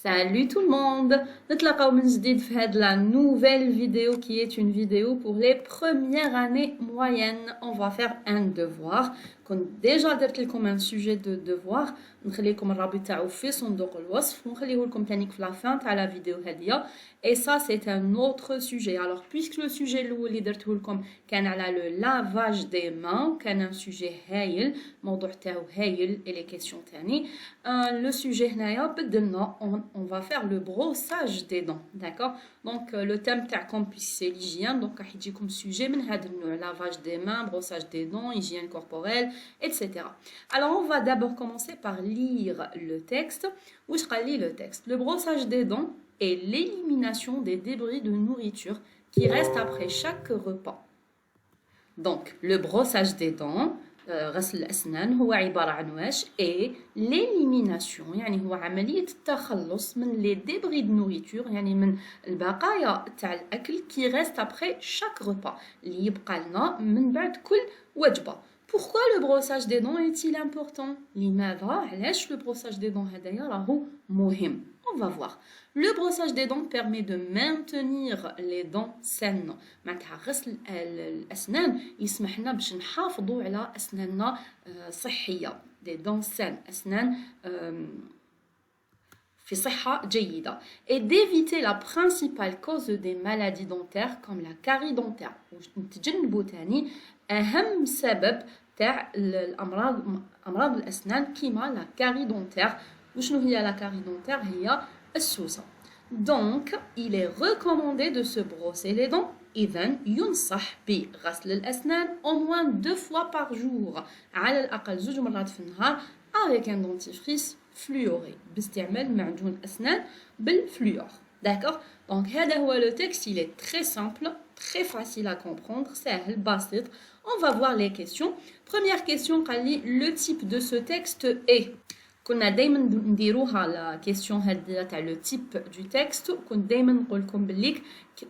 Salut tout le monde! نتلاقاو من جديد في هاد la nouvelle vidéo qui est une vidéo pour les premières années moyennes. On va faire un devoir. كنت déjà درت لكم un sujet de devoir. نخليكم الرابط تاعو في صندوق الوصف ونخليه لكم تانيك في la fin تاع la vidéo هادية. Et ça c'est un autre sujet. Alors puisque le sujet الأول اللي درته لكم كان على le lavage des mains, كان un sujet هايل, الموضوع تاعو هايل et les questions تاني. Le sujet هنايا بدلنا on va faire le brossage des dents, d'accord? Donc le thème تاعكم c'est l'hygiène, donc راح يجيكم sujet من هذا النوع, lavage des mains, brossage des dents, hygiène corporelle, etc. Alors on va d'abord commencer par lire le texte. واش قال لي le texte? Le brossage des dents est l'élimination des débris de nourriture qui restent après chaque repas. Donc le brossage des dents غسل الأسنان هو عبارة عن واش et l'élimination يعني هو عملية التخلص من les débris de nourriture يعني من البقايا تاع الأكل qui reste après chaque repas اللي يبقى لنا من بعد كل وجبة. Pourquoi le brossage des dents est-il important? لماذا علاش le brossage des dents هدايا راهو مهم؟ On va voir. Le brossage des dents permet de maintenir les dents saines. معناتها غسل الأسنان يسمح لنا باش نحافظوا على أسناننا صحية. Des dents saines. أسنان في صحة جيدة. Et d'éviter la principale cause des maladies dentaires comme la carie dentaire. ونتجنبوا تاني أهم سبب تاع أمراض الأسنان كيما la carie dentaire. وشنو هي la carie dentaire؟ هي السوسة. Donc, il est recommandé de se brosser les dents. إذن ينصح بغسل الأسنان au moins 2 fois par jour. على الأقل 2 مرات في النهار avec un dentifrice fluoré. باستعمال معجون أسنان بالفلور. D'accord? Donc, هذا هو le texte. Il est très simple, très facile à comprendre. سهل بسيط. On va voir les questions. Première question, قال لي le type de ce texte est. كنا دايما نديروها la question هذه تاع le type du texte. كنت دايما نقول لكم بليك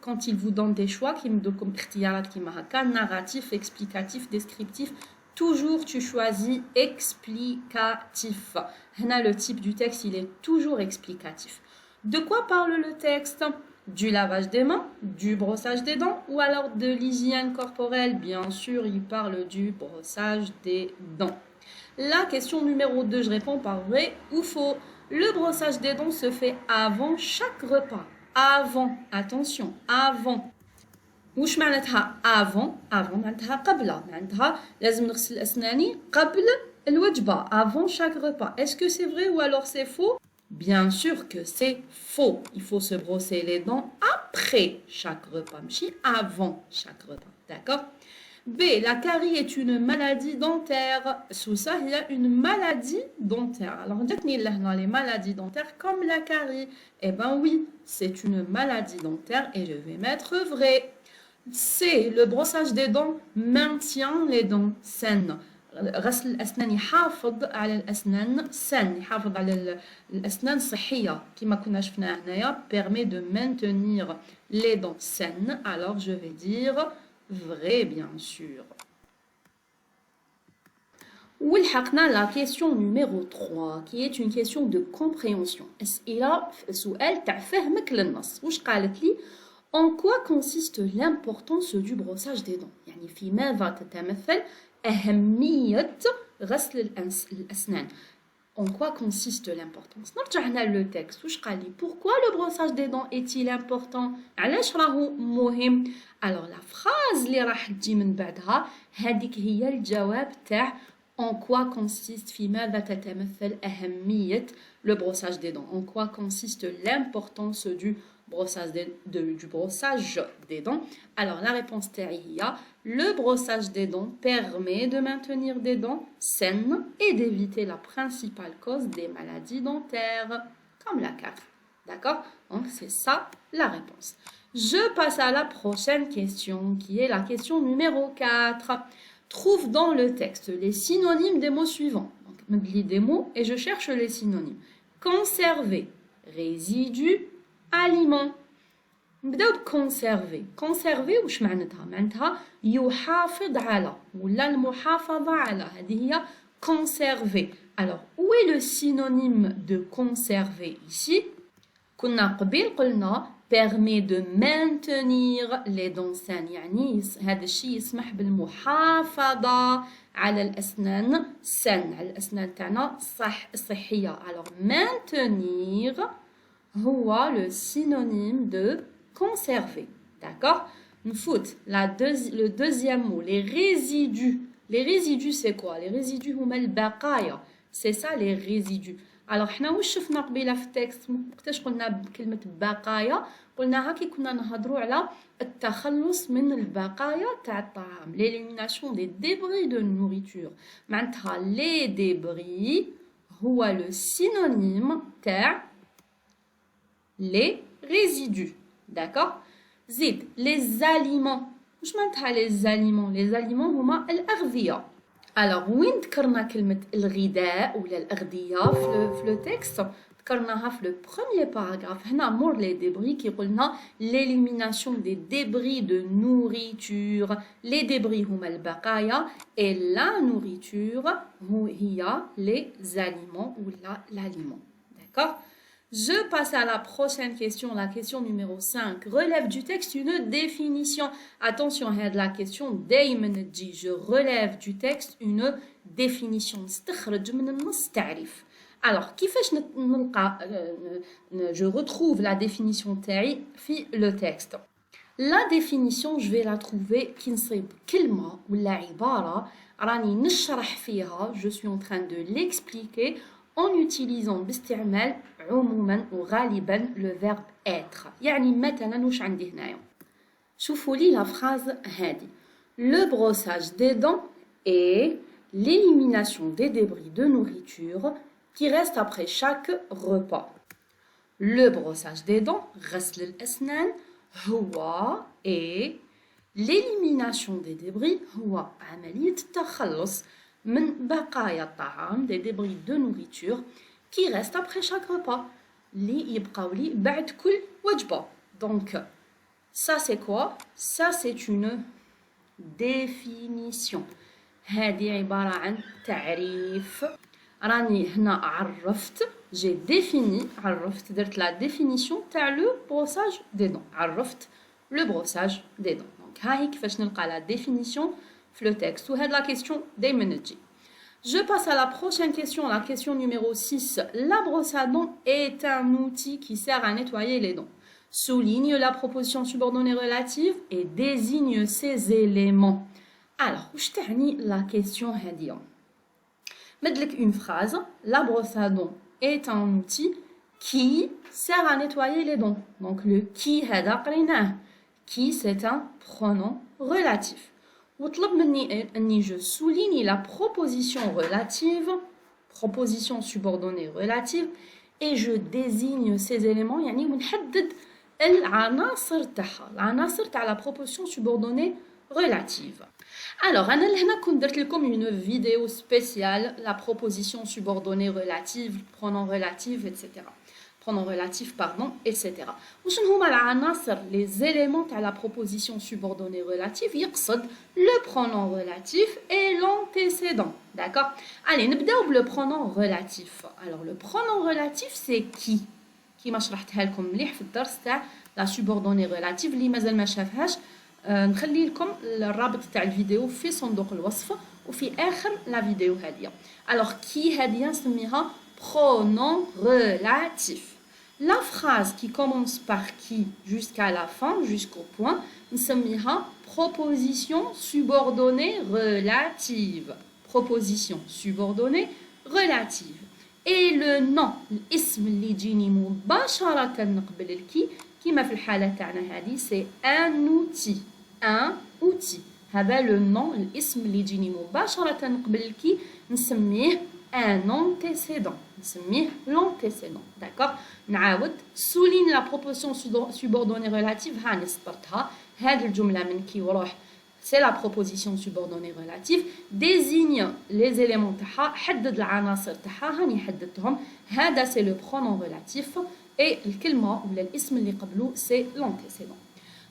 quand il vous donne des choix كيمدوا لكم اختيارات كيما هكا narratif, explicatif, descriptif. Toujours tu choisis explicatif. هنا le type du texte il est toujours explicatif. De quoi parle le texte? Du lavage des mains, du brossage des dents ou alors de l'hygiène corporelle? Bien sûr, il parle du brossage des dents. La question numéro 2, je réponds par vrai ou faux. Le brossage des dents se fait avant chaque repas. Avant, attention, avant. وش معناتها avant معناتها قبل معناتها لازم نغسل أسناني قبل الوجبة avant chaque repas. Est-ce que c'est vrai ou alors c'est faux? Bien sûr que c'est faux. Il faut se brosser les dents après chaque repas, ماشي avant chaque repas. D'accord? B. La carie est une maladie dentaire. Sous ça, il y a une maladie dentaire. Alors, les maladies dentaires comme la carie. Eh bien oui, c'est une maladie dentaire et je vais mettre vrai. C. Le brossage des dents maintient les dents saines. غسل الأسنان يحافظ على الأسنان سن يحافظ على الأسنان صحية كما كنا شفنا هنايا permet de maintenir les dents saines. Alors je vais dire vrai bien sûr. ولحقنا la question numéro 3 qui est une question de compréhension. أسئلة سؤال تاع فهمك للنص. واش قالت لي En quoi consiste l'importance du brossage des dents? يعني في ماذا تتمثل أهمية غسل الأسنان? En quoi consiste l'importance? نرجع هنا le texte. واش قال لي pourquoi le brossage des dents est-il important? علاش راهو مهم؟ alors la phrase اللي راح تجي من بعدها هذيك هي الجواب تاع en quoi consiste في ماذا تتمثل أهمية le brossage des dents? En quoi consiste l'importance du brossage des dents? Alors la réponse تاعي هي le brossage des dents permet de maintenir des dents saines et d'éviter la principale cause des maladies dentaires comme la carie. D'accord? Donc c'est ça la réponse. Je passe à la prochaine question qui est la question numéro 4. Trouve dans le texte les synonymes des mots suivants. Donc je lis des mots et je cherche les synonymes. Conserver, résidu, aliment. نبداو بكونسيرفي. كونسيرفي واش معناتها؟ معناتها يحافظ على ولا المحافظة على. هذه هي conserver. Alors où est le synonyme de conserver ici? كنا قبل قلنا permet de maintenir les dents saines يعني هذا الشيء يسمح بالمحافظة على الأسنان saines على الأسنان تاعنا صحية. alors maintenir هو le synonyme de conserver. d'accord. نفوت le deuxième mot les résidus. les résidus c'est quoi? les résidus هما البقايا. c'est ça les résidus. alors حنا واش شفنا قبيله في التكست وقتاش قلنا بكلمه بقايا؟ قلناها كي كنا نهضروا على التخلص من البقايا تاع الطعام l'élimination des débris de nourriture. معناتها les débris هو le synonyme تاع les résidus. d'accord. زيد les aliments. واش معناتها les aliments؟ les aliments هما الأغذية. alors وين ذكرنا كلمة الغذاء ولا الأغذية في لو تكست؟ ذكرناها في لو بروميير باراغراف. هنا مور لي ديبري كي قلنا l'élimination des débris de nourriture. les débris هما البقايا et la nourriture هي les aliments ولا l'aliment. d'accord. Je passe à la prochaine question, la question numéro 5. Relève du texte une définition. Attention, à la question دايما تجي. Je relève du texte une définition. نستخرج من النص تعريف. Alors, كيفاش نلقى je retrouve la définition تاعي في le texte. La définition, je vais la trouver كي نصيب كلمة ولا عبارة راني نشرح فيها. Je suis en train de l'expliquer en utilisant باستعمال عموما وغالبا le verbe être. يعني مثلا واش عندي هنايا؟ شوفوا لي لا phrase هذه. Le brossage des dents est l'élimination des débris de nourriture qui restent après chaque repas. Le brossage des dents, غسل الأسنان هو et l'élimination des débris هو عملية التخلص من بقايا الطعام des débris de nourriture qui restent après chaque repas اللي يبقاو لي بعد كل وجبة. donc ça c'est quoi? ça c'est une définition. هذه عبارة عن تعريف. راني هنا عرفت j'ai défini عرفت درت la définition تاع le brossage des dents. عرفت le brossage des dents. donc هاهي كيفاش نلقى la définition في le texte. وهاد la question دايما نجي. Je passe à la prochaine question, la question numéro 6. La brosse à dents est un outil qui sert à nettoyer les dents. Souligne la proposition subordonnée relative et désigne ses éléments. Alors, واش تعني la question هذه؟ مدلك une phrase. La brosse à dents est un outil qui sert à nettoyer les dents. Donc le qui هذا قريناه. Qui c'est un pronom relatif. وطلب مني أني je souligne la proposition relative, proposition subordonnée relative, et je désigne ces éléments يعني ونحدد العناصر تاعها. العناصر تاع la proposition subordonnée relative. alors أنا لهنا كنت درت لكم une vidéo spéciale la proposition subordonnée relative, pronom relatif, etc. pronom relatif, pardon, etc. وشن هما العناصر les éléments تاع la proposition subordonnée relative؟ يقصد le pronom relatif et l'antécédent. d'accord. allez نبداو بلو pronom relatif. alors le pronom relatif c'est qui؟ كيما شرحتها لكم مليح في الدرس تاع la subordonnée relative اللي مازال ما شافهاش نخلي لكم الرابط تاع الفيديو في صندوق الوصف وفي اخر لا فيديو هذه. alors qui هذه نسميها pronom relatif. La phrase qui commence par qui jusqu'à la fin, jusqu'au point, نسميها proposition subordonnée relative. Proposition subordonnée relative. Et le nom, الاسم اللي يجيني مباشرة قبل الكي كيما في الحالة تاعنا هذه c'est un outil. un outil. هذا le nom, الاسم اللي يجيني مباشرة قبل الكي نسميه un antécédent. نسميه l'antécédent. d'accord. نعاود souligne la proposition subordonnée relative. هاني سطرتها. هذه الجملة من كي وروح c'est la proposition subordonnée relative. désigne les éléments تاعها. حدد العناصر تاعها. هاني حددتهم. هذا c'est le pronom relatif. et الكلمة ولا الاسم اللي قبله c'est l'antécédent.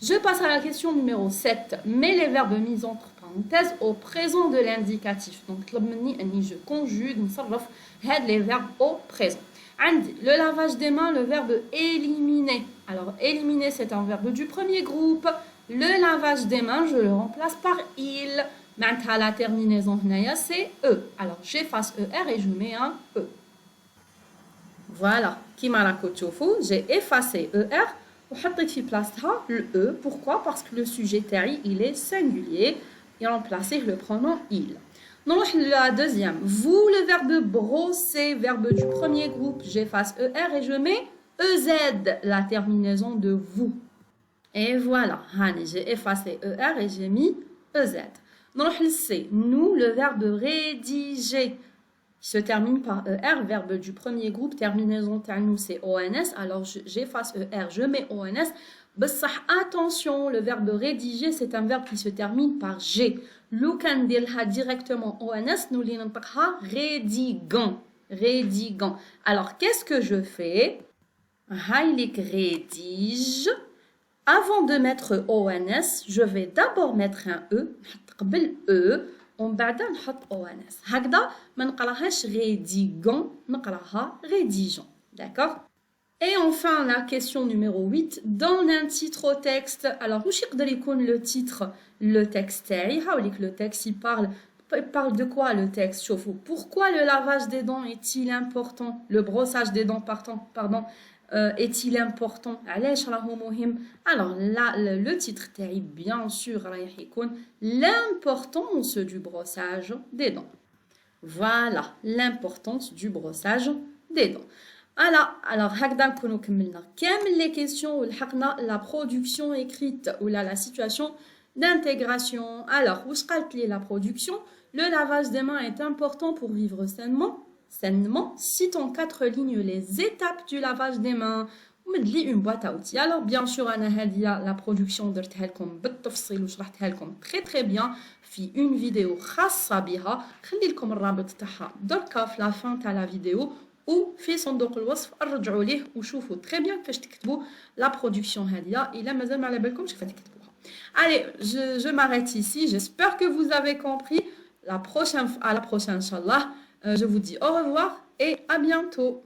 Je passe à la question numéro 7. Mets les verbes mis entre parenthèses au présent de l'indicatif. Donc, طلب مني أني je conjugue نصرف هاد les verbes au présent. عندي le lavage des mains, le verbe éliminer. Alors, éliminer, c'est un verbe du premier groupe. Le lavage des mains, je le remplace par il. Maintenant, la terminaison, c'est E. Alors, j'efface ER et je mets un E. Voilà. J'ai effacé ER. وحطيت في بلاصتها le E. Pourquoi? Parce que le sujet تاعي, il est singulier. Et remplacer le pronom il. Non, la deuxième. Vous, le verbe brosser, verbe du premier groupe, j'efface ER et je mets EZ, la terminaison de vous. Et voilà, j'ai effacé ER et j'ai mis EZ. Non, le C. Nous, le verbe rédiger se termine par ER, verbe du premier groupe, terminaison nous c'est ONS. Alors j'efface ER, je mets ONS. Attention, le verbe rédiger, c'est un verbe qui se termine par G. L'oukan dilha directement ONS, nous l'interha rédigant. Rédigant. Alors, qu'est-ce que je fais? Heilig rédige. Avant de mettre ONS, je vais d'abord mettre un E. قبل E. On بعد نحط ONS. هكذا ما نقراهاش rédigant, نقراها rédigeant. D'accord? Et enfin, la question numéro 8. Donne un titre au texte. Alors, où est le titre? Le texte, le texte, il parle de quoi le texte? Pourquoi le lavage des dents est-il important? Le brossage des dents, pardon, est-il important? Alors, là, le titre, bien sûr, l'importance du brossage des dents. Voilà, l'importance du brossage des dents. Alors, هكذا نكونوا كملنا كامل les questions ولحقنا la production écrite ou la situation d'intégration. Alors, واش قالت لي la production? Le lavage des mains est important pour vivre sainement. Cite en 4 lignes les étapes du lavage des mains. ومد لي une boîte à outils. Alors, bien sûr, أنا هذه la production درتها لكم بالتفصيل وشرحتها لكم très bien في une vidéo خاصة بها. خلي لكم الرابط تاعها دركا في la fin تاع la vidéo. Ou في صندوق الوصف ارجعوا ليه وشوفوا très bien كيفاش تكتبوا la production هذه إلا مازال ما على بالكمش كيفاش تكتبوها. Allez, je m'arrête ici. J'espère que vous avez compris. À la prochaine, Inch'Allah. Je vous dis au revoir et à bientôt.